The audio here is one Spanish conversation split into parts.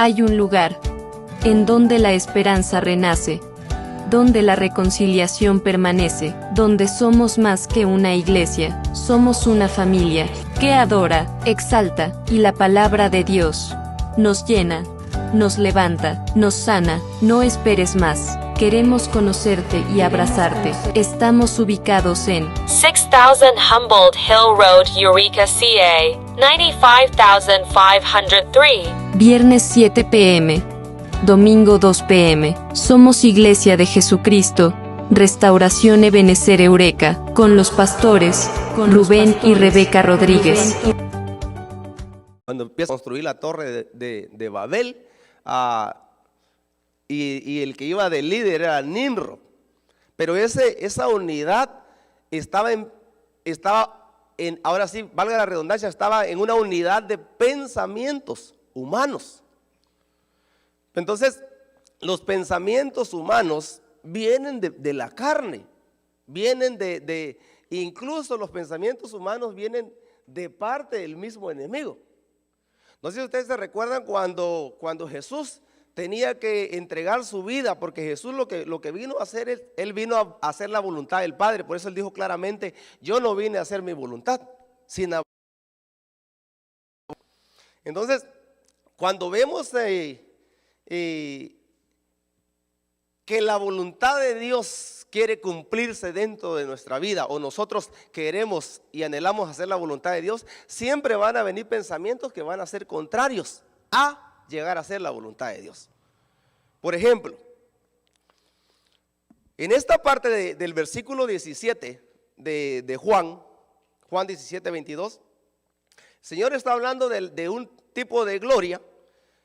Hay un lugar en donde la esperanza renace, donde la reconciliación permanece, donde somos más que una iglesia, somos una familia que adora, exalta, y la palabra de Dios nos llena, nos levanta, nos sana. No esperes más. Queremos conocerte y abrazarte. Estamos ubicados en 6000 Humboldt Hill Road, Eureka, CA, 95503. viernes 7 p.m. domingo 2 p.m. Somos Iglesia de Jesucristo, Restauración Ebenezer Eureka, con los pastores Rubén y Rebeca Rodríguez. Cuando empieza a construir la torre de Babel, y el que iba de líder era Nimrod. Pero esa unidad estaba en, ahora sí, valga la redundancia, estaba en una unidad de pensamientos humanos. Entonces, los pensamientos humanos vienen de la carne, vienen incluso los pensamientos humanos vienen de parte del mismo enemigo. No sé si ustedes se recuerdan cuando Jesús tenía que entregar su vida, porque Jesús lo que vino a hacer, él vino a hacer la voluntad del Padre. Por eso él dijo claramente: yo no vine a hacer mi voluntad, sino. Entonces, cuando vemos que la voluntad de Dios quiere cumplirse dentro de nuestra vida, o nosotros queremos y anhelamos hacer la voluntad de Dios, siempre van a venir pensamientos que van a ser contrarios a llegar a hacer la voluntad de Dios. Por ejemplo, en esta parte del versículo 17 de Juan 17, 22, el Señor está hablando de un tipo de gloria.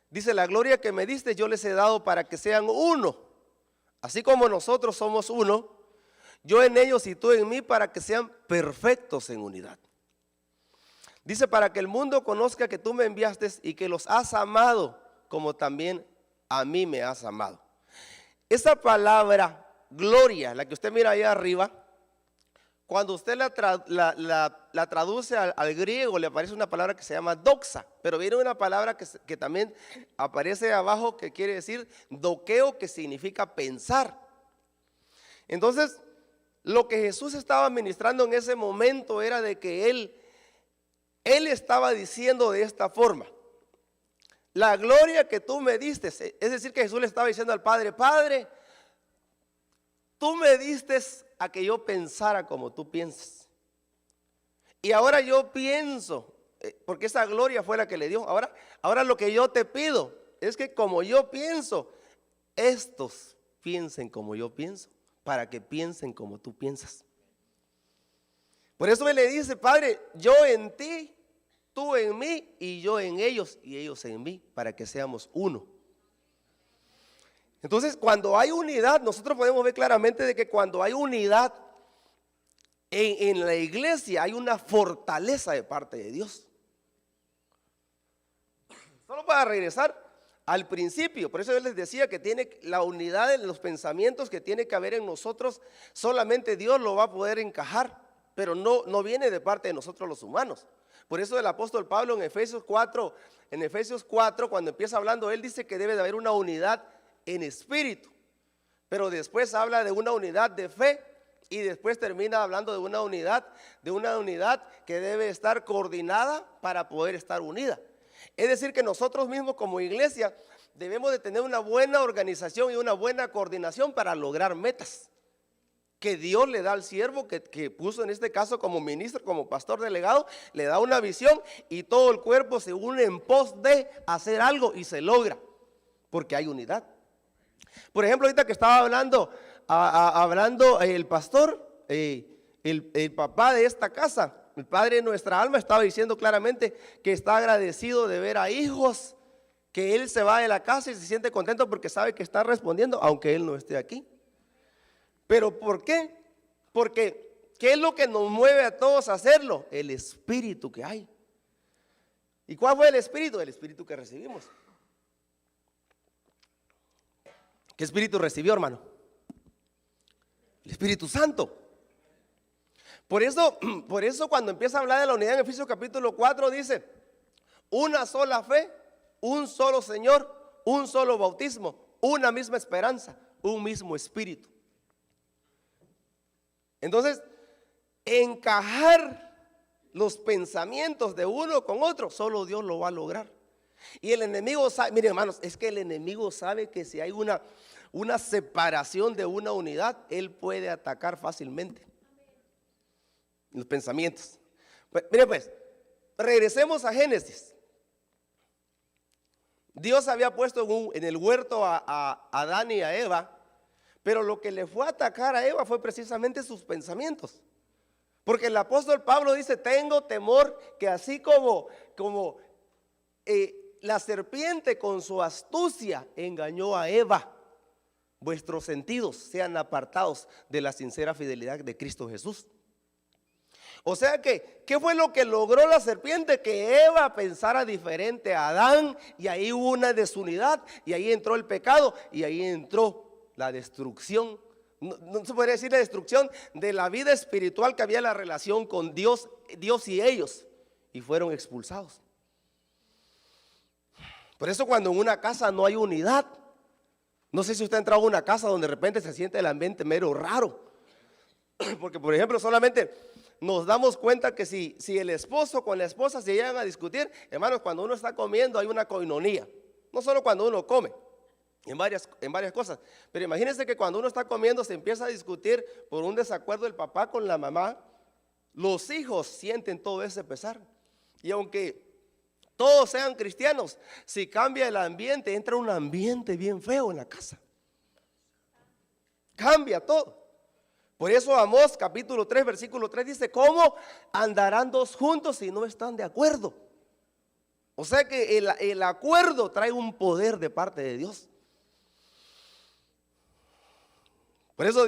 Dice: la gloria que me diste yo les he dado para que sean uno, así como nosotros somos uno, yo en ellos y tú en mí, para que sean perfectos en unidad. Dice: para que el mundo conozca que tú me enviaste y que los has amado como también a mí me has amado. Esa palabra gloria, la que usted mira ahí arriba, cuando usted la traduce al griego, le aparece una palabra que se llama doxa, pero viene una palabra que también aparece abajo, que quiere decir doqueo, que significa pensar. Entonces, lo que Jesús estaba ministrando en ese momento era de que Él estaba diciendo de esta forma: la gloria que tú me diste, es decir, que Jesús le estaba diciendo al Padre: Padre, tú me diste a que yo pensara como tú piensas, y ahora yo pienso, porque esa gloria fue la que le dio. Ahora lo que yo te pido es que como yo pienso, estos piensen como yo pienso, para que piensen como tú piensas. Por eso Él le dice: Padre, yo en ti, tú en mí y yo en ellos y ellos en mí, para que seamos uno. Entonces, cuando hay unidad, nosotros podemos ver claramente de que cuando hay unidad en la iglesia, hay una fortaleza de parte de Dios. Solo para regresar al principio, por eso yo les decía que tiene la unidad en los pensamientos que tiene que haber en nosotros, solamente Dios lo va a poder encajar, pero no viene de parte de nosotros los humanos. Por eso el apóstol Pablo en Efesios 4, cuando empieza hablando, él dice que debe de haber una unidad en espíritu, pero después habla de una unidad de fe, y después termina hablando de una unidad que debe estar coordinada para poder estar unida. Es decir, que nosotros mismos como iglesia debemos de tener una buena organización y una buena coordinación para lograr metas que Dios le da al siervo que puso en este caso como ministro, como pastor delegado. Le da una visión y todo el cuerpo se une en pos de hacer algo y se logra, porque hay unidad. Por ejemplo, ahorita que estaba hablando el pastor, el papá de esta casa, el padre de nuestra alma, estaba diciendo claramente que está agradecido de ver a hijos, que él se va de la casa y se siente contento porque sabe que está respondiendo aunque él no esté aquí. ¿Pero por qué? Porque ¿qué es lo que nos mueve a todos a hacerlo? El espíritu que hay. ¿Y cuál fue el espíritu? El espíritu que recibimos. ¿Qué espíritu recibió, hermano? El Espíritu Santo. Por eso cuando empieza a hablar de la unidad en Efesios capítulo 4 dice: una sola fe, un solo Señor, un solo bautismo, una misma esperanza, un mismo espíritu. Entonces, encajar los pensamientos de uno con otro, solo Dios lo va a lograr. Y el enemigo sabe, miren hermanos, es que el enemigo sabe que si hay una separación de una unidad, él puede atacar fácilmente los pensamientos. Pues, miren pues, regresemos a Génesis. Dios había puesto en el huerto a Adán y a Eva, pero lo que le fue a atacar a Eva fue precisamente sus pensamientos. Porque el apóstol Pablo dice, tengo temor que así como la serpiente con su astucia engañó a Eva, vuestros sentidos sean apartados de la sincera fidelidad de Cristo Jesús. O sea que, ¿qué fue lo que logró la serpiente? Que Eva pensara diferente a Adán, y ahí hubo una desunidad, y ahí entró el pecado, y ahí entró la destrucción. No se podría decir la destrucción de la vida espiritual que había en la relación con Dios y ellos, y fueron expulsados. Por eso cuando en una casa no hay unidad, no sé si usted ha entrado a una casa donde de repente se siente el ambiente mero raro, porque por ejemplo solamente nos damos cuenta que si el esposo con la esposa se llegan a discutir, hermanos, cuando uno está comiendo hay una coinonía, no solo cuando uno come, en varias cosas, pero imagínense que cuando uno está comiendo se empieza a discutir por un desacuerdo del papá con la mamá, los hijos sienten todo ese pesar, y aunque todos sean cristianos, si cambia el ambiente, entra un ambiente bien feo en la casa, cambia todo. Por eso Amós capítulo 3 versículo 3 dice, ¿cómo andarán dos juntos si no están de acuerdo? O sea que el acuerdo trae un poder de parte de Dios. Por eso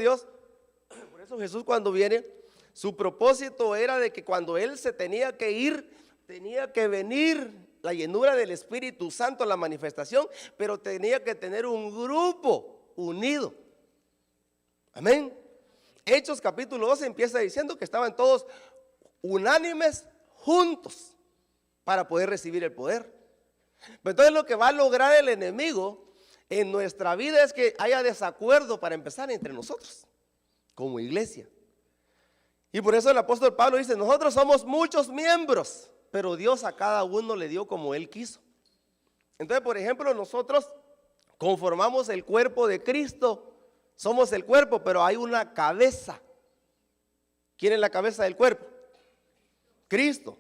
Jesús cuando viene, su propósito era de que cuando Él se tenía que ir, tenía que venir la llenura del Espíritu Santo, la manifestación, pero tenía que tener un grupo unido. Amén. Hechos capítulo 12 empieza diciendo que estaban todos unánimes juntos para poder recibir el poder. Pero entonces lo que va a lograr el enemigo en nuestra vida es que haya desacuerdo para empezar entre nosotros como iglesia. Y por eso el apóstol Pablo dice, nosotros somos muchos miembros, pero Dios a cada uno le dio como Él quiso. Entonces, por ejemplo, nosotros conformamos el cuerpo de Cristo. Somos el cuerpo, pero hay una cabeza. ¿Quién es la cabeza del cuerpo? Cristo.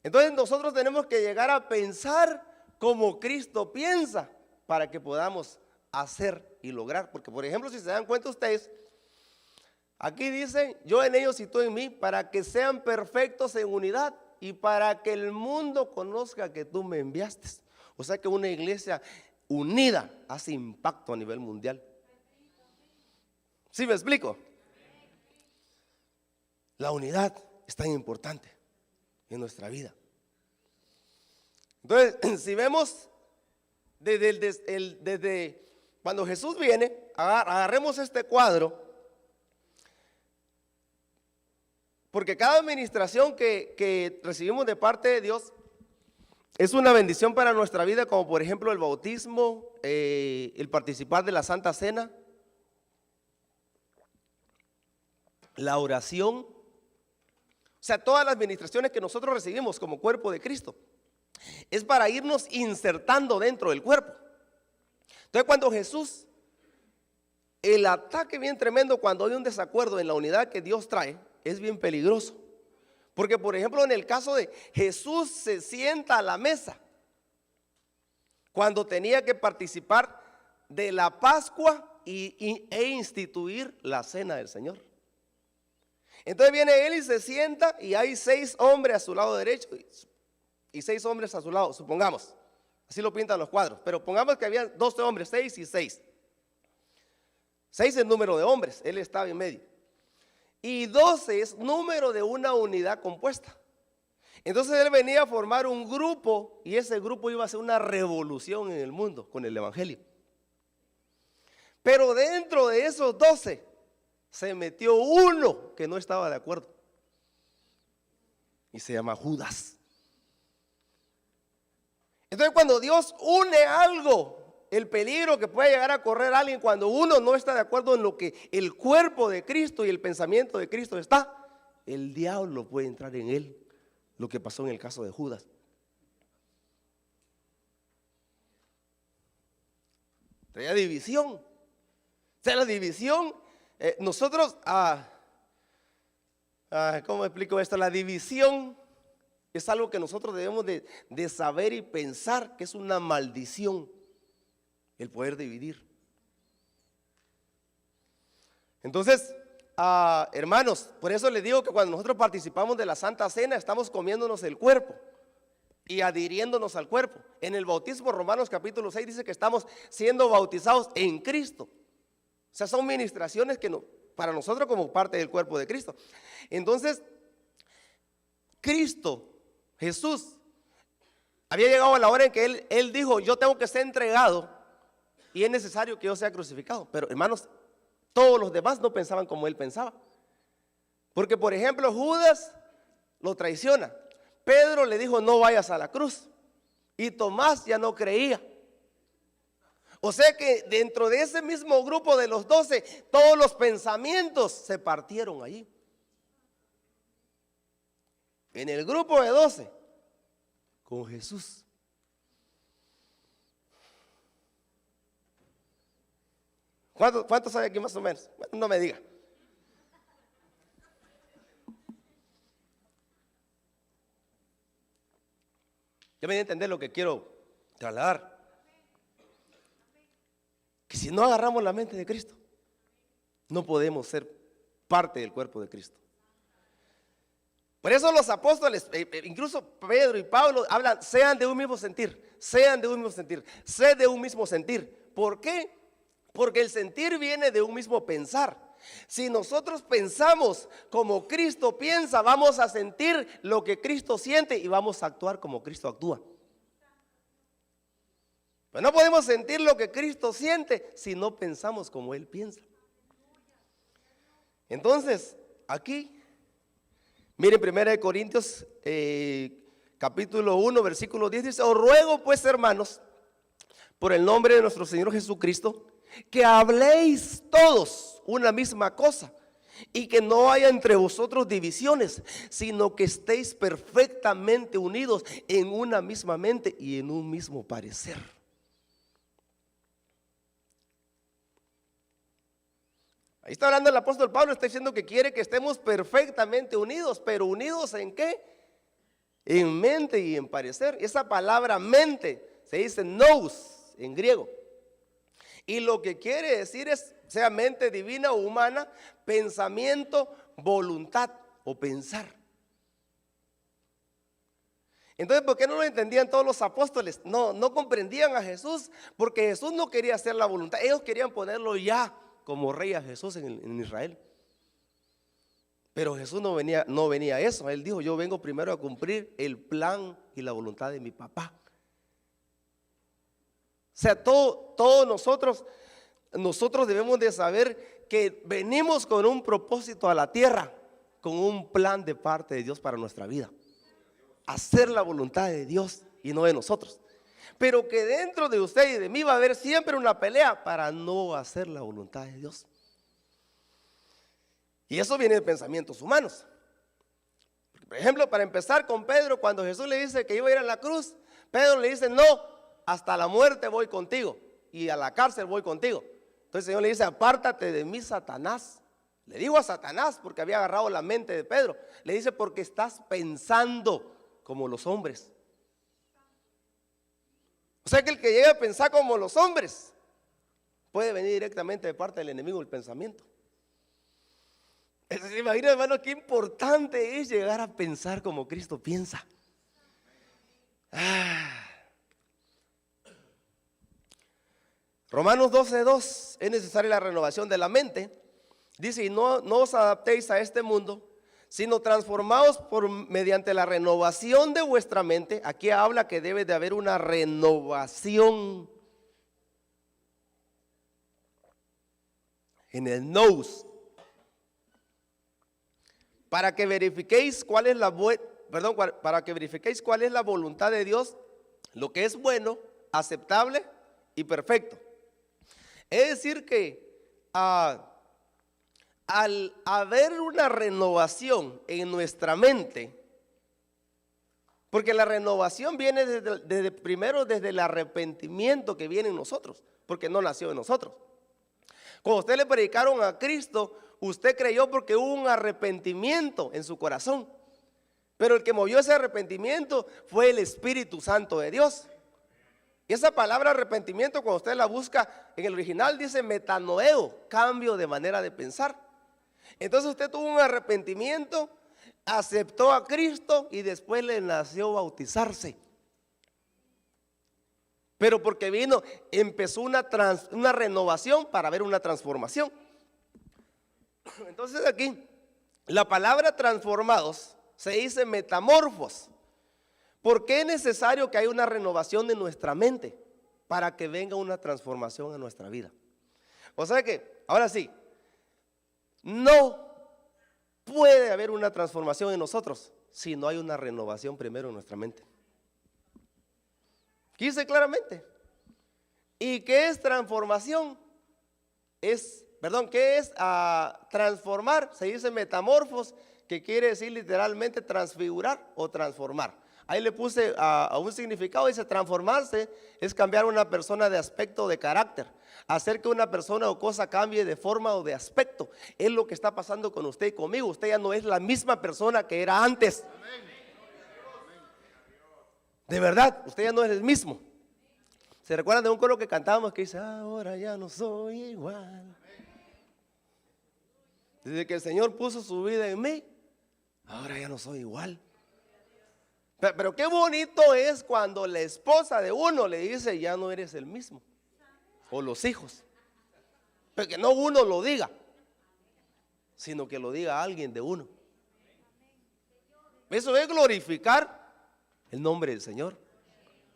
Entonces nosotros tenemos que llegar a pensar como Cristo piensa para que podamos hacer y lograr. Porque por ejemplo, si se dan cuenta ustedes, aquí dice, yo en ellos y tú en mí, para que sean perfectos en unidad y para que el mundo conozca que tú me enviaste. O sea que una iglesia unida hace impacto a nivel mundial. ¿Sí me explico? La unidad es tan importante en nuestra vida. Entonces, si vemos desde cuando Jesús viene, agarremos este cuadro, porque cada administración que recibimos de parte de Dios es una bendición para nuestra vida, como por ejemplo el bautismo, el participar de la Santa Cena, la oración, o sea, todas las administraciones que nosotros recibimos como cuerpo de Cristo, es para irnos insertando dentro del cuerpo. Entonces cuando Jesús, el ataque bien tremendo cuando hay un desacuerdo en la unidad que Dios trae, es bien peligroso. Porque por ejemplo en el caso de Jesús se sienta a la mesa cuando tenía que participar de la Pascua e instituir la cena del Señor. Entonces viene Él y se sienta y hay 6 hombres a su lado derecho y 6 hombres a su lado, supongamos. Así lo pintan los cuadros, pero pongamos que había 12 hombres, 6 y 6. 6 es el número de hombres, Él estaba en medio. Y 12 es número de una unidad compuesta. Entonces Él venía a formar un grupo y ese grupo iba a hacer una revolución en el mundo con el evangelio. Pero dentro de esos 12 se metió uno que no estaba de acuerdo y se llama Judas. Entonces cuando Dios une algo el peligro que puede llegar a correr alguien cuando uno no está de acuerdo en lo que el cuerpo de Cristo y el pensamiento de Cristo está, el diablo puede entrar en él, lo que pasó en el caso de Judas. Traía división. O sea, la división, nosotros, ¿cómo explico esto? La división es algo que nosotros debemos de saber y pensar que es una maldición, el poder dividir. Entonces, hermanos, por eso les digo que cuando nosotros participamos de la Santa Cena, estamos comiéndonos el cuerpo y adhiriéndonos al cuerpo. En el bautismo, Romanos capítulo 6 dice que estamos siendo bautizados en Cristo. O sea, son ministraciones que para nosotros como parte del cuerpo de Cristo. Entonces, Cristo, Jesús, había llegado a la hora en que él dijo, yo tengo que ser entregado y es necesario que yo sea crucificado. Pero hermanos, todos los demás no pensaban como él pensaba. Porque por ejemplo, Judas lo traiciona. Pedro le dijo, no vayas a la cruz. Y Tomás ya no creía. O sea que dentro de ese mismo grupo de los 12, todos los pensamientos se partieron allí. En el grupo de 12, con Jesús. ¿Cuántos sabe aquí más o menos? Bueno, no me diga. Ya me voy a entender lo que quiero trasladar. Que si no agarramos la mente de Cristo, no podemos ser parte del cuerpo de Cristo. Por eso los apóstoles, incluso Pedro y Pablo, hablan, sean de un mismo sentir, sean de un mismo sentir, sed de un mismo sentir. ¿Por qué? Porque el sentir viene de un mismo pensar. Si nosotros pensamos como Cristo piensa, vamos a sentir lo que Cristo siente y vamos a actuar como Cristo actúa. Pero no podemos sentir lo que Cristo siente si no pensamos como Él piensa. Entonces, aquí, miren 1 Corintios capítulo 1, versículo 10 dice, os ruego pues, hermanos, por el nombre de nuestro Señor Jesucristo, que habléis todos una misma cosa y que no haya entre vosotros divisiones, sino que estéis perfectamente unidos en una misma mente y en un mismo parecer. Ahí está hablando el apóstol Pablo, está diciendo que quiere que estemos perfectamente unidos, pero unidos ¿en qué? En mente y en parecer. Esa palabra mente se dice nous en griego. Y lo que quiere decir es, sea mente divina o humana, pensamiento, voluntad o pensar. Entonces, ¿por qué no lo entendían todos los apóstoles? No comprendían a Jesús, porque Jesús no quería hacer la voluntad. Ellos querían ponerlo ya como rey a Jesús en Israel. Pero Jesús no venía a eso. Él dijo, yo vengo primero a cumplir el plan y la voluntad de mi papá. O sea, todos nosotros debemos de saber que venimos con un propósito a la tierra, con un plan de parte de Dios para nuestra vida. Hacer la voluntad de Dios y no de nosotros. Pero que dentro de usted y de mí va a haber siempre una pelea para no hacer la voluntad de Dios. Y eso viene de pensamientos humanos. Por ejemplo, para empezar con Pedro, cuando Jesús le dice que iba a ir a la cruz, Pedro le dice, no, hasta la muerte voy contigo y a la cárcel voy contigo. Entonces el Señor le dice, apártate de mí, Satanás. Le digo a Satanás porque había agarrado la mente de Pedro. Le dice, porque estás pensando como los hombres. O sea que el que llega a pensar como los hombres puede venir directamente de parte del enemigo el pensamiento. ¿Se imagina, hermano, qué importante es llegar a pensar como Cristo piensa? Romanos 12:2, es necesaria la renovación de la mente. Dice, y no os adaptéis a este mundo, sino transformaos mediante la renovación de vuestra mente. Aquí habla que debe de haber una renovación en el nous, para que verifiquéis cuál es la voluntad de Dios, lo que es bueno, aceptable y perfecto. Es decir que al haber una renovación en nuestra mente, porque la renovación viene primero desde el arrepentimiento que viene en nosotros, porque no nació en nosotros. Cuando usted le predicaron a Cristo, usted creyó porque hubo un arrepentimiento en su corazón, pero el que movió ese arrepentimiento fue el Espíritu Santo de Dios. Y esa palabra arrepentimiento, cuando usted la busca en el original, dice metanoeo, cambio de manera de pensar. Entonces usted tuvo un arrepentimiento, aceptó a Cristo y después le nació bautizarse. Pero porque empezó una renovación para ver una transformación. Entonces aquí, la palabra transformados se dice metamorfos. ¿Por qué es necesario que haya una renovación de nuestra mente? Para que venga una transformación en nuestra vida. O sea que, ahora sí, no puede haber una transformación en nosotros si no hay una renovación primero en nuestra mente. Dice claramente. ¿Y qué es transformación? ¿Qué es transformar? Se dice metamorfos, que quiere decir literalmente transfigurar o transformar. Ahí le puse a un significado, dice transformarse es cambiar a una persona de aspecto o de carácter, hacer que una persona o cosa cambie de forma o de aspecto. Es lo que está pasando con usted y conmigo. Usted ya no es la misma persona que era antes. De verdad, usted ya no es el mismo. ¿Se recuerdan de un coro que cantábamos que dice, ahora ya no soy igual? Desde que el Señor puso su vida en mí, ahora ya no soy igual. Pero qué bonito es cuando la esposa de uno le dice, ya no eres el mismo. O los hijos. Pero que no uno lo diga, sino que lo diga alguien de uno. Eso es glorificar el nombre del Señor.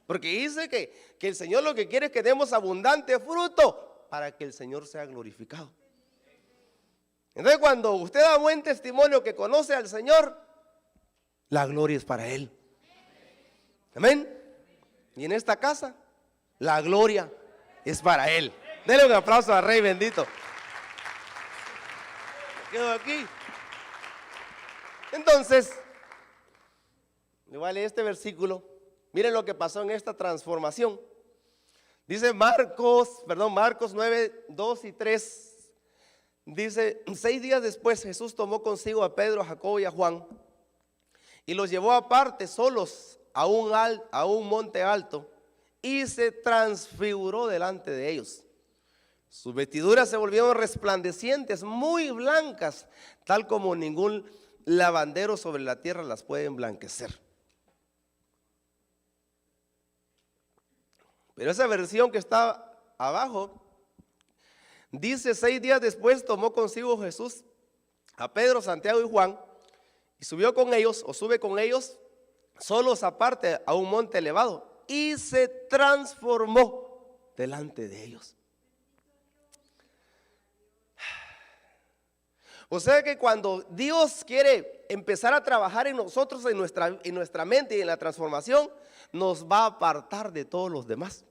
Porque dice que el Señor lo que quiere es que demos abundante fruto para que el Señor sea glorificado. Entonces cuando usted da buen testimonio que conoce al Señor, la gloria es para Él. Amén. Y en esta casa, la gloria es para Él. Denle un aplauso al Rey bendito. Me quedo aquí. Entonces, le voy a leer este versículo. Miren lo que pasó en esta transformación. Dice Marcos 9, 2 y 3. Dice, 6 días después Jesús tomó consigo a Pedro, a Jacobo y a Juan y los llevó aparte solos a un monte alto y se transfiguró delante de ellos. Sus vestiduras se volvieron resplandecientes, muy blancas, tal como ningún lavandero sobre la tierra las puede emblanquecer. Pero esa versión que está abajo dice, 6 días después tomó consigo Jesús a Pedro, Santiago y Juan y subió con ellos, o sube con ellos, solos aparte a un monte elevado y se transformó delante de ellos. O sea que cuando Dios quiere empezar a trabajar en nosotros, en nuestra mente y en la transformación, nos va a apartar de todos los demás.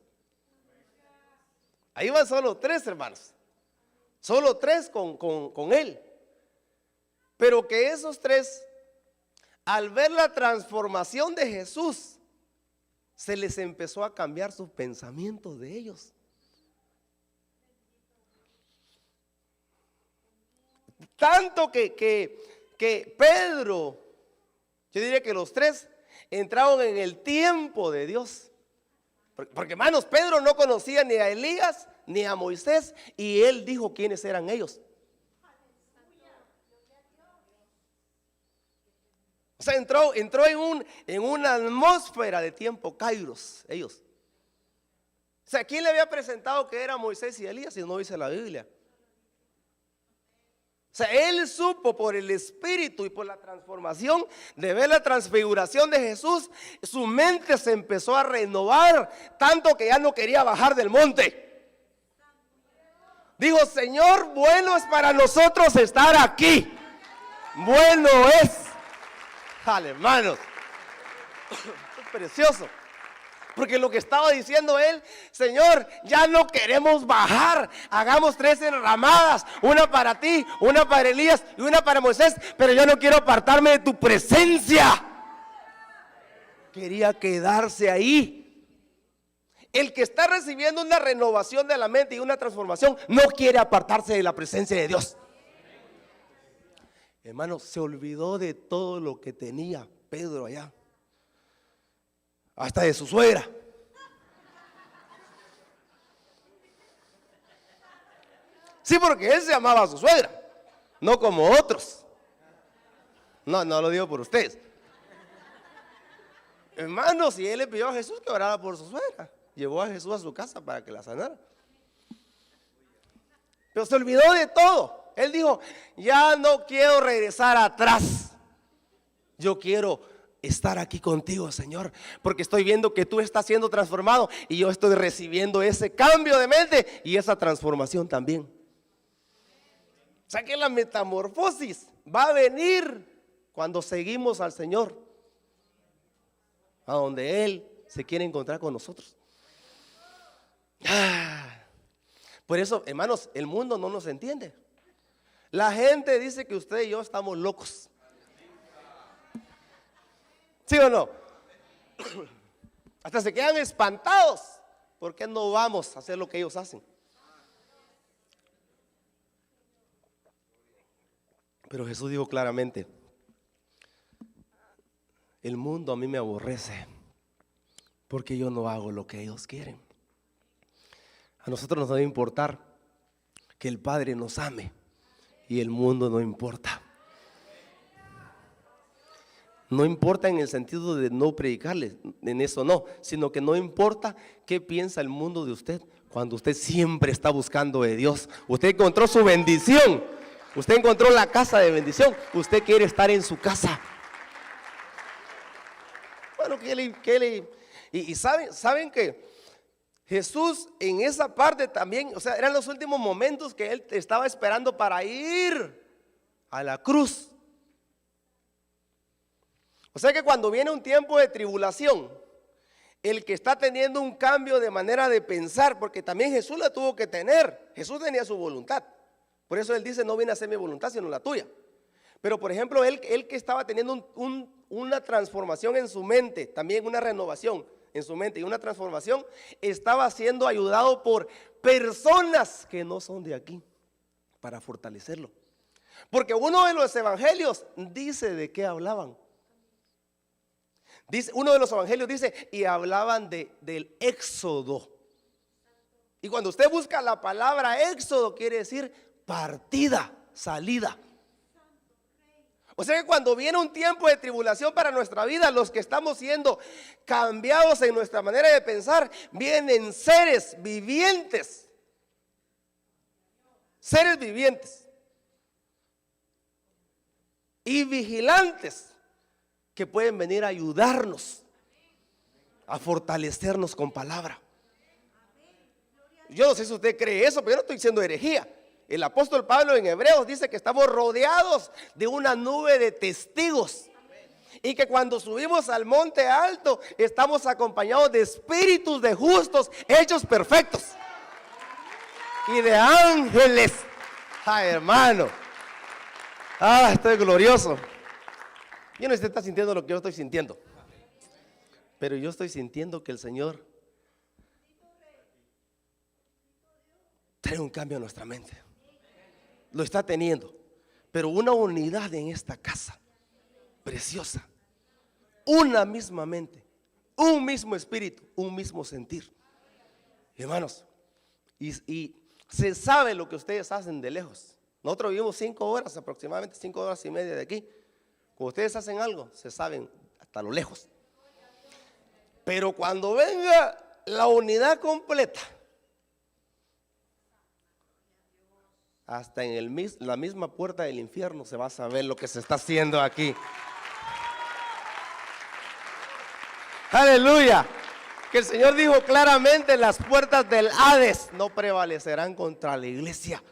Ahí van solo 3 hermanos, solo 3 con Él. Pero que esos 3, al ver la transformación de Jesús, se les empezó a cambiar sus pensamientos de ellos. Tanto que Pedro, yo diría que los 3 entraron en el tiempo de Dios. Porque hermanos, Pedro no conocía ni a Elías ni a Moisés y él dijo quiénes eran ellos. O sea, entró en una atmósfera de tiempo kairos, ellos. O sea, ¿quién le había presentado que era Moisés y Elías si no dice la Biblia? O sea, él supo por el Espíritu y por la transformación de ver la transfiguración de Jesús, su mente se empezó a renovar, tanto que ya no quería bajar del monte. Dijo, Señor, bueno es para nosotros estar aquí. Bueno es. Hermanos, es precioso. Porque lo que estaba diciendo él: Señor, ya no queremos bajar, hagamos 3 enramadas, una para ti, una para Elías y una para Moisés, pero yo no quiero apartarme de tu presencia. Quería quedarse ahí. El que está recibiendo una renovación de la mente y una transformación no quiere apartarse de la presencia de Dios. Hermano, se olvidó de todo lo que tenía Pedro allá, hasta de su suegra. Sí, porque él se amaba a su suegra, no como otros. No lo digo por ustedes. Hermano, si él le pidió a Jesús que orara por su suegra, llevó a Jesús a su casa para que la sanara. Pero se olvidó de todo. Él dijo: ya no quiero regresar atrás. Yo quiero estar aquí contigo, Señor, porque estoy viendo que tú estás siendo transformado y yo estoy recibiendo ese cambio de mente y esa transformación también. O sea que la metamorfosis va a venir cuando seguimos al Señor, a donde Él se quiere encontrar con nosotros. Por eso, hermanos, el mundo no nos entiende. La gente dice que usted y yo estamos locos. ¿Sí o no? Hasta se quedan espantados. ¿Por qué no vamos a hacer lo que ellos hacen? Pero Jesús dijo claramente: el mundo a mí me aborrece porque yo no hago lo que ellos quieren. A nosotros nos debe importar que el Padre nos ame y el mundo no importa. No importa en el sentido de no predicarles, en eso no, sino que no importa qué piensa el mundo de usted cuando usted siempre está buscando de Dios. Usted encontró su bendición, usted encontró la casa de bendición, usted quiere estar en su casa. Bueno, y saben que Jesús en esa parte también, o sea, eran los últimos momentos que Él estaba esperando para ir a la cruz. O sea que cuando viene un tiempo de tribulación, el que está teniendo un cambio de manera de pensar, porque también Jesús la tuvo que tener, Jesús tenía su voluntad. Por eso Él dice: no viene a hacer mi voluntad sino la tuya. Pero por ejemplo, él que estaba teniendo una transformación en su mente, también una renovación en su mente y una transformación, estaba siendo ayudado por personas que no son de aquí para fortalecerlo. Porque uno de los evangelios dice de qué hablaban. Uno de los evangelios dice: y hablaban del éxodo. Y cuando usted busca la palabra éxodo, quiere decir partida, salida. O sea que cuando viene un tiempo de tribulación para nuestra vida, los que estamos siendo cambiados en nuestra manera de pensar, vienen seres vivientes. Seres vivientes y vigilantes que pueden venir a ayudarnos, a fortalecernos con palabra. Yo no sé si usted cree eso, pero yo no estoy diciendo herejía. El apóstol Pablo en Hebreos dice que estamos rodeados de una nube de testigos y que cuando subimos al monte alto estamos acompañados de espíritus de justos hechos perfectos y de ángeles. Ay, hermano, estoy glorioso. Yo no sé si está sintiendo lo que yo estoy sintiendo, pero yo estoy sintiendo que el Señor trae un cambio a nuestra mente. Lo está teniendo, pero una unidad en esta casa preciosa, una misma mente, un mismo espíritu, un mismo sentir, hermanos. Y se sabe lo que ustedes hacen de lejos. Nosotros vivimos 5 horas, aproximadamente 5 horas y media de aquí. Cuando ustedes hacen algo, se saben hasta lo lejos. Pero cuando venga la unidad completa, hasta en la misma puerta del infierno se va a saber lo que se está haciendo aquí. Aleluya. Que el Señor dijo claramente: las puertas del Hades no prevalecerán contra la iglesia.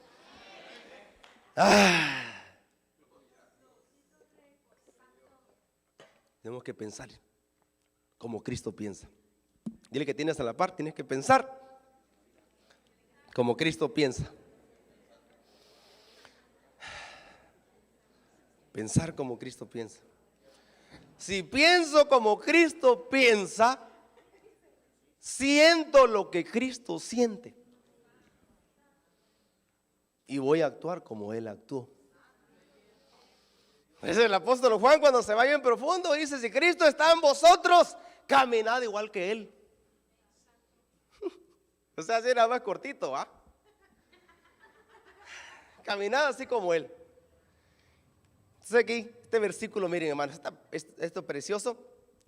Tenemos que pensar como Cristo piensa. Dile que tienes a la par, tienes que pensar como Cristo piensa. Pensar como Cristo piensa. Si pienso como Cristo piensa, siento lo que Cristo siente. Y voy a actuar como Él actuó. Es el apóstol Juan cuando se va bien profundo dice, si Cristo está en vosotros, caminad igual que Él. O sea, así nada más cortito, ¿va? Caminad así como Él. Entonces aquí, este versículo, miren hermanos, esto es precioso.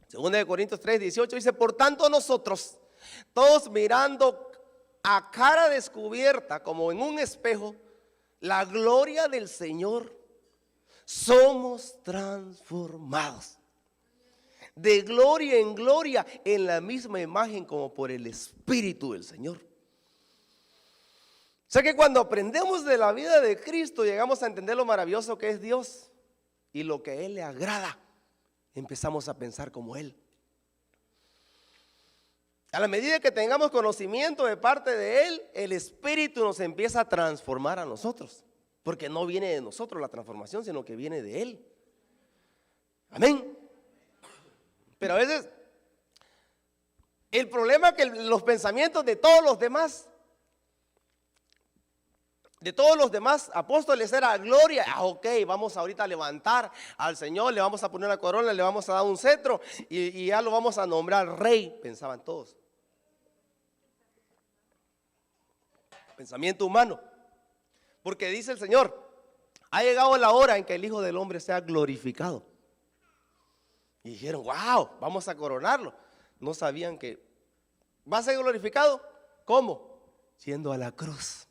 2 Corintios 3, 18 dice, por tanto nosotros, todos mirando a cara descubierta, como en un espejo, la gloria del Señor, somos transformados de gloria en gloria en la misma imagen como por el Espíritu del Señor. O sea que cuando aprendemos de la vida de Cristo llegamos a entender lo maravilloso que es Dios y lo que a Él le agrada. Empezamos a pensar como Él. A la medida que tengamos conocimiento de parte de Él, el Espíritu nos empieza a transformar a nosotros. Porque no viene de nosotros la transformación, sino que viene de Él. Amén. Pero a veces el problema es que los pensamientos de todos los demás apóstoles era gloria. Ok, vamos ahorita a levantar al Señor, le vamos a poner la corona, le vamos a dar un cetro y ya lo vamos a nombrar rey, pensaban todos. Pensamiento humano. Porque dice el Señor, ha llegado la hora en que el Hijo del Hombre sea glorificado. Y dijeron, wow, vamos a coronarlo. No sabían que va a ser glorificado. ¿Cómo? Yendo a la cruz.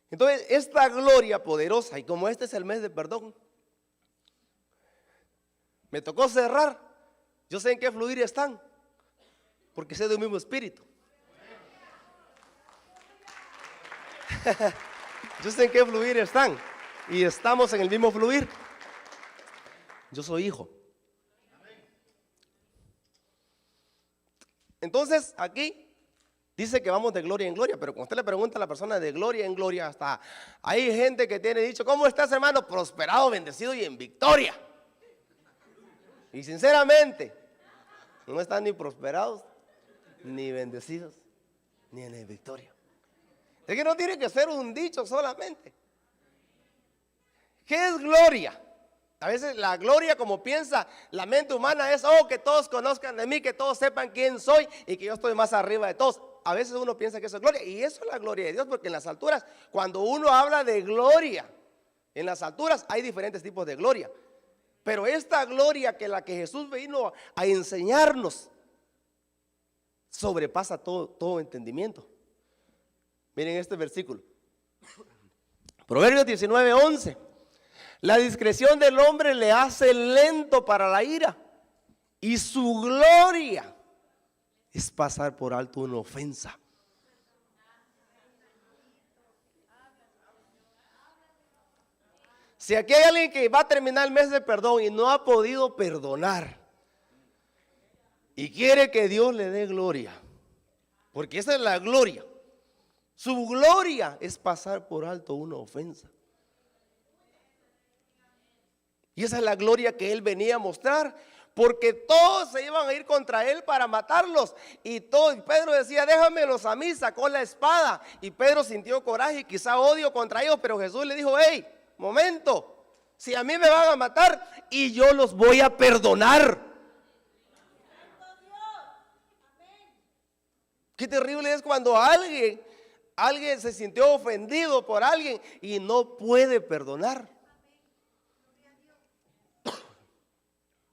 Entonces, esta gloria poderosa, y como este es el mes de perdón, me tocó cerrar. Yo sé en qué fluir están, porque sé del mismo espíritu. Yo sé en qué fluir están, y estamos en el mismo fluir. Yo soy hijo. Entonces, aquí dice que vamos de gloria en gloria, pero cuando usted le pregunta a la persona de gloria en gloria, hasta hay gente que tiene dicho, ¿cómo estás, hermano? Prosperado, bendecido y en victoria. Y sinceramente, no están ni prosperados, ni bendecidos, ni en victoria. Es que no tiene que ser un dicho solamente. ¿Qué es gloria? A veces la gloria, como piensa la mente humana, es, oh, que todos conozcan de mí, que todos sepan quién soy y que yo estoy más arriba de todos. A veces uno piensa que eso es gloria, y eso es la gloria de Dios, porque en las alturas, cuando uno habla de gloria, en las alturas hay diferentes tipos de gloria. Pero esta gloria que la que Jesús vino a enseñarnos sobrepasa todo entendimiento. Miren este versículo. Proverbios 19:11. La discreción del hombre le hace lento para la ira, y su gloria es pasar por alto una ofensa. Si aquí hay alguien que va a terminar el mes de perdón y no ha podido perdonar y quiere que Dios le dé gloria, porque esa es la gloria, su gloria es pasar por alto una ofensa. Y esa es la gloria que él venía a mostrar, porque todos se iban a ir contra él para matarlos. Y Pedro decía, déjamelos a mí, sacó la espada. Y Pedro sintió coraje y quizá odio contra ellos, pero Jesús le dijo, hey, momento, si a mí me van a matar y yo los voy a perdonar. Qué terrible es cuando alguien se sintió ofendido por alguien y no puede perdonar.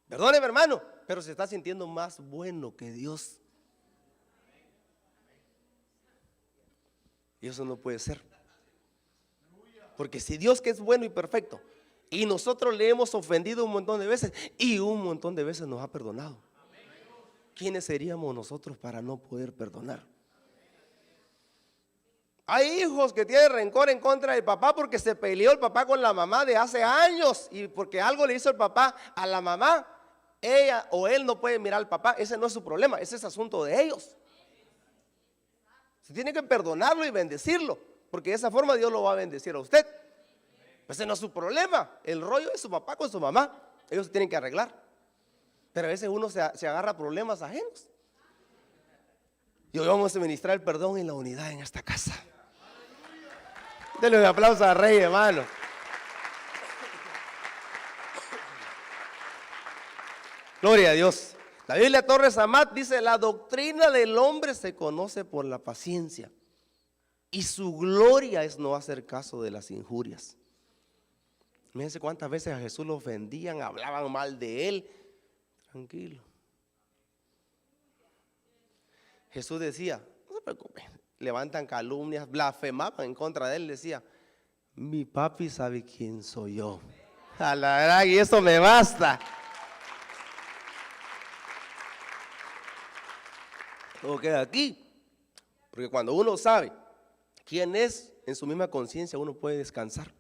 Perdóneme, hermano, pero se está sintiendo más bueno que Dios. Y eso no puede ser. Porque si Dios, que es bueno y perfecto, y nosotros le hemos ofendido un montón de veces y un montón de veces nos ha perdonado, ¿quiénes seríamos nosotros para no poder perdonar? Hay hijos que tienen rencor en contra del papá porque se peleó el papá con la mamá de hace años y porque algo le hizo el papá a la mamá. ella o él no puede mirar al papá, ese no es su problema, ese es asunto de ellos. Se tiene que perdonarlo y bendecirlo, porque de esa forma Dios lo va a bendecir a usted. Ese no es su problema, el rollo es su papá con su mamá, ellos se tienen que arreglar. Pero a veces uno se agarra a problemas ajenos. Y hoy vamos a ministrar el perdón y la unidad en esta casa. Denle un aplauso al Rey, hermano. Gloria a Dios. La Biblia Torres Amat dice: la doctrina del hombre se conoce por la paciencia, y su gloria es no hacer caso de las injurias. Fíjense cuántas veces a Jesús lo ofendían, hablaban mal de él. Tranquilo. Jesús decía: no se preocupen, levantan calumnias, blasfemaban en contra de él. Decía: mi papi sabe quién soy yo. A la verdad, y eso me basta. Todo queda aquí, porque cuando uno sabe quién es, en su misma conciencia uno puede descansar.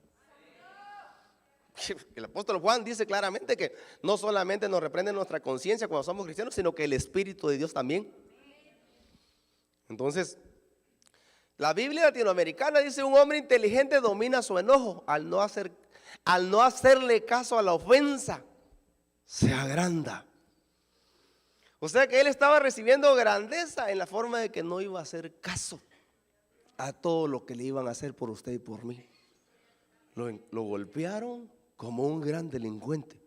El apóstol Juan dice claramente que no solamente nos reprende nuestra conciencia cuando somos cristianos, sino que el Espíritu de Dios también. Entonces, la Biblia latinoamericana dice: un hombre inteligente domina su enojo al no hacerle caso a la ofensa, se agranda. O sea que él estaba recibiendo grandeza en la forma de que no iba a hacer caso a todo lo que le iban a hacer por usted y por mí. Lo golpearon como un gran delincuente,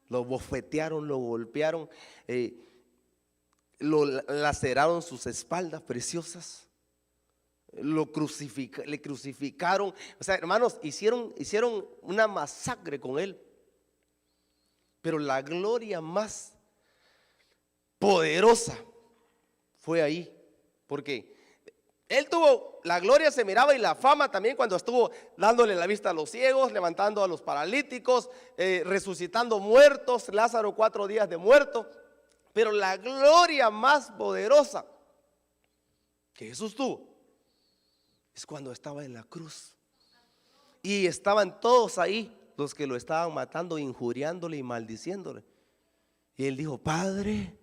lo bofetearon, lo golpearon, lo laceraron sus espaldas preciosas, le crucificaron. O sea, hermanos, hicieron una masacre con él. Pero la gloria más poderosa fue ahí, porque él tuvo, la gloria se miraba, y la fama también, cuando estuvo dándole la vista a los ciegos, levantando a los paralíticos, resucitando muertos, Lázaro 4 días de muerto. Pero la gloria más poderosa que Jesús tuvo es cuando estaba en la cruz, y estaban todos ahí, los que lo estaban matando, injuriándole y maldiciéndole. Y él dijo: Padre,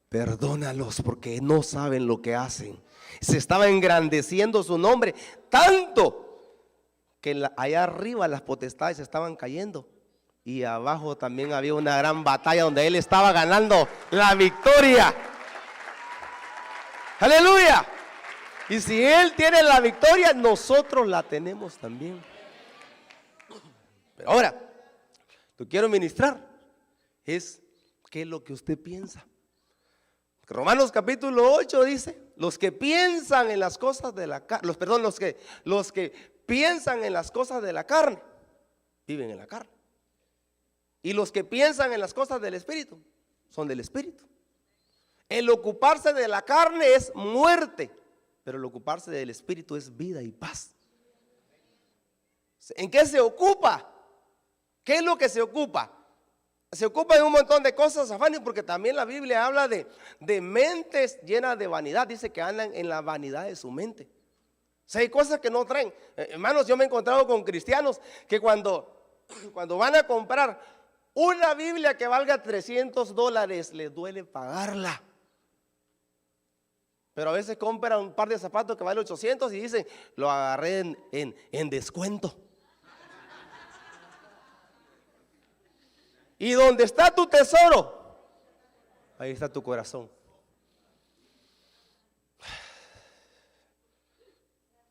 perdónalos, porque no saben lo que hacen. Se estaba engrandeciendo su nombre tanto que allá arriba las potestades estaban cayendo, y abajo también había una gran batalla donde él estaba ganando la victoria. Aleluya. Y si él tiene la victoria, nosotros la tenemos también. Pero ahora, lo que quiero ministrar es qué es lo que usted piensa. Romanos capítulo 8 dice: los que piensan en las cosas de la carne, los que piensan en las cosas de la carne, viven en la carne. Y los que piensan en las cosas del Espíritu, son del Espíritu. El ocuparse de la carne es muerte, pero el ocuparse del Espíritu es vida y paz. ¿En qué se ocupa? ¿Qué es lo que se ocupa? Se ocupa de un montón de cosas, afanes, porque también la Biblia habla de mentes llenas de vanidad. Dice que andan en la vanidad de su mente. O sea, hay cosas que no traen. Hermanos, yo me he encontrado con cristianos que cuando van a comprar una Biblia que valga $300, les duele pagarla. Pero a veces compran un par de zapatos que vale 800 y dicen: lo agarré en descuento. Y donde está tu tesoro, ahí está tu corazón.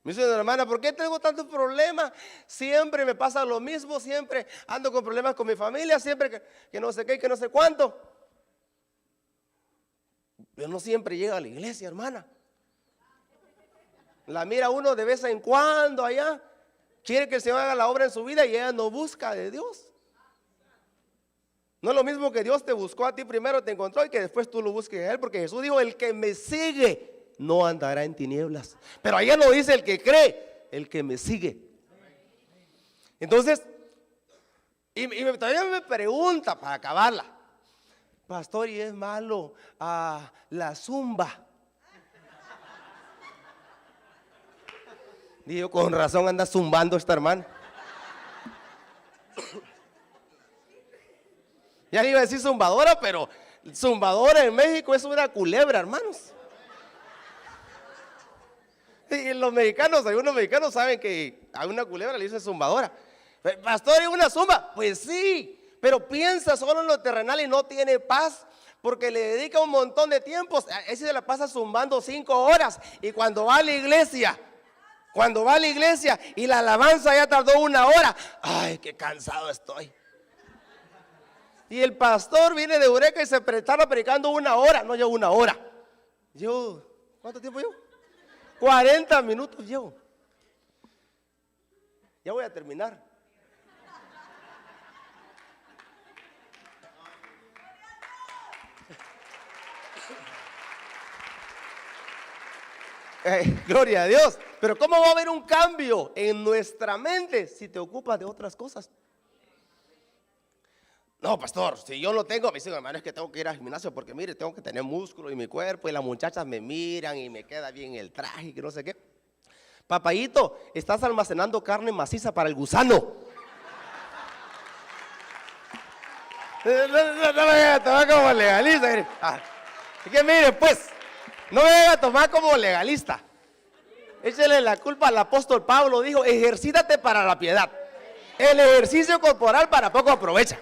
Me dice una hermana: ¿por qué tengo tantos problemas? Siempre me pasa lo mismo, siempre ando con problemas con mi familia, siempre que no sé qué, que no sé cuánto. Pero no siempre llega a la iglesia, hermana. La mira uno de vez en cuando allá, quiere que el Señor haga la obra en su vida, y ella no busca de Dios. No es lo mismo que Dios te buscó a ti primero, te encontró, y que después tú lo busques a Él, porque Jesús dijo: el que me sigue no andará en tinieblas. Pero allá no dice el que cree, el que me sigue. Entonces, y todavía me pregunta para acabarla: pastor, ¿y es malo la zumba? Digo, con razón anda zumbando esta hermana. Ya le iba a decir zumbadora, pero zumbadora en México es una culebra, hermanos. Y los mexicanos, algunos mexicanos saben que a una culebra le dicen zumbadora. Pastor, ¿y una zumba? Pues sí, pero piensa solo en lo terrenal y no tiene paz, porque le dedica un montón de tiempo. Ese se la pasa zumbando 5 horas. Y cuando va a la iglesia y la alabanza ya tardó 1 hora, ay, qué cansado estoy. Y el pastor viene de Eureka y se estaba predicando 1 hora. No, yo 1 hora. ¿Cuánto tiempo llevo? 40 minutos llevo. Ya voy a terminar. Gloria a Dios. Pero ¿cómo va a haber un cambio en nuestra mente si te ocupas de otras cosas? No, pastor, si yo no tengo, me dicen, hermano, es que tengo que ir al gimnasio porque mire, tengo que tener músculo en mi cuerpo y las muchachas me miran y me queda bien el traje y que no sé qué. Papayito, estás almacenando carne maciza para el gusano. No me vayan a tomar como legalista. Es que mire, pues, no me vayan a tomar como legalista. Échale la culpa al apóstol Pablo. Dijo, ejercítate para la piedad. El ejercicio corporal para poco aprovecha.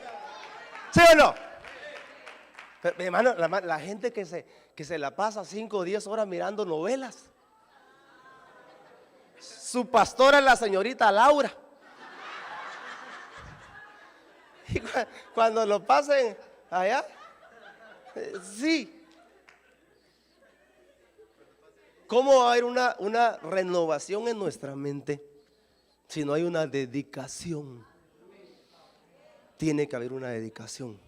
¿Sí o no? Pero, hermano, la gente que se la pasa 5 o 10 horas mirando novelas. Su pastora es la señorita Laura. Y cuando lo pasen allá, sí. ¿Cómo va a haber una renovación en nuestra mente si no hay una dedicación? Tiene que haber una dedicación.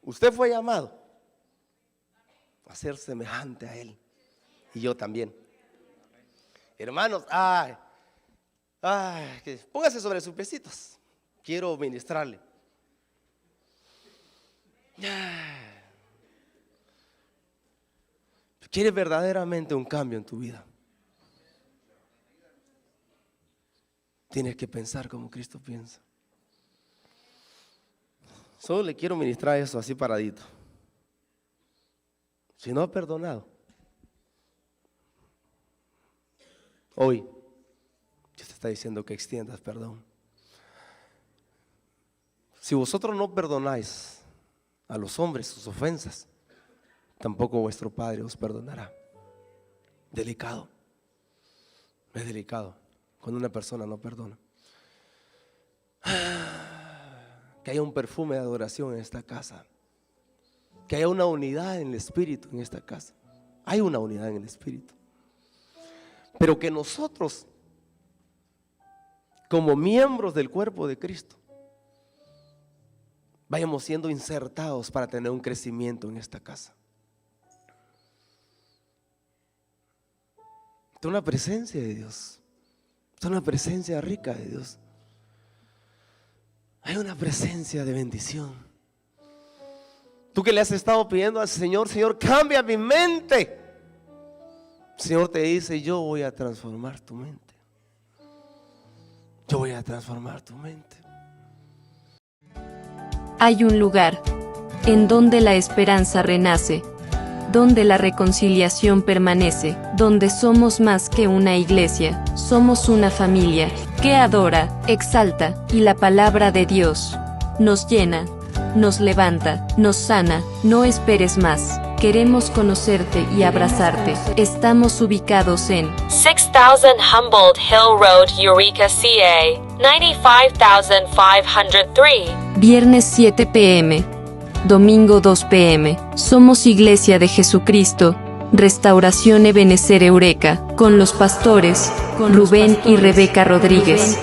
Usted fue llamado a ser semejante a Él, y yo también. Hermanos, póngase sobre sus piecitos. Quiero ministrarle. ¿Quieres verdaderamente un cambio en tu vida? Tienes que pensar como Cristo piensa. Solo le quiero ministrar eso así paradito. Si no ha perdonado, hoy Dios te está diciendo que extiendas perdón. Si vosotros no perdonáis a los hombres sus ofensas, tampoco vuestro Padre os perdonará. Delicado. Es delicado cuando una persona no perdona. Que haya un perfume de adoración en esta casa. Que haya una unidad en el Espíritu en esta casa. Hay una unidad en el Espíritu. Pero que nosotros, como miembros del cuerpo de Cristo, vayamos siendo insertados para tener un crecimiento en esta casa. Esta es una presencia de Dios. Esta es una presencia rica de Dios. Hay una presencia de bendición. Tú que le has estado pidiendo al Señor, Señor, cambia mi mente. El Señor te dice, yo voy a transformar tu mente. Yo voy a transformar tu mente. Hay un lugar en donde la esperanza renace, donde la reconciliación permanece, donde somos más que una iglesia, somos una familia que adora, exalta, y la palabra de Dios nos llena, nos levanta, nos sana. No esperes más. Queremos conocerte y abrazarte. Estamos ubicados en 6000 Humboldt Hill Road, Eureka, CA, 95503. viernes 7 p.m. domingo 2 p.m. Somos Iglesia de Jesucristo, Restauración Ebenezer Eureka, con los pastores Rubén y Rebeca Rodríguez.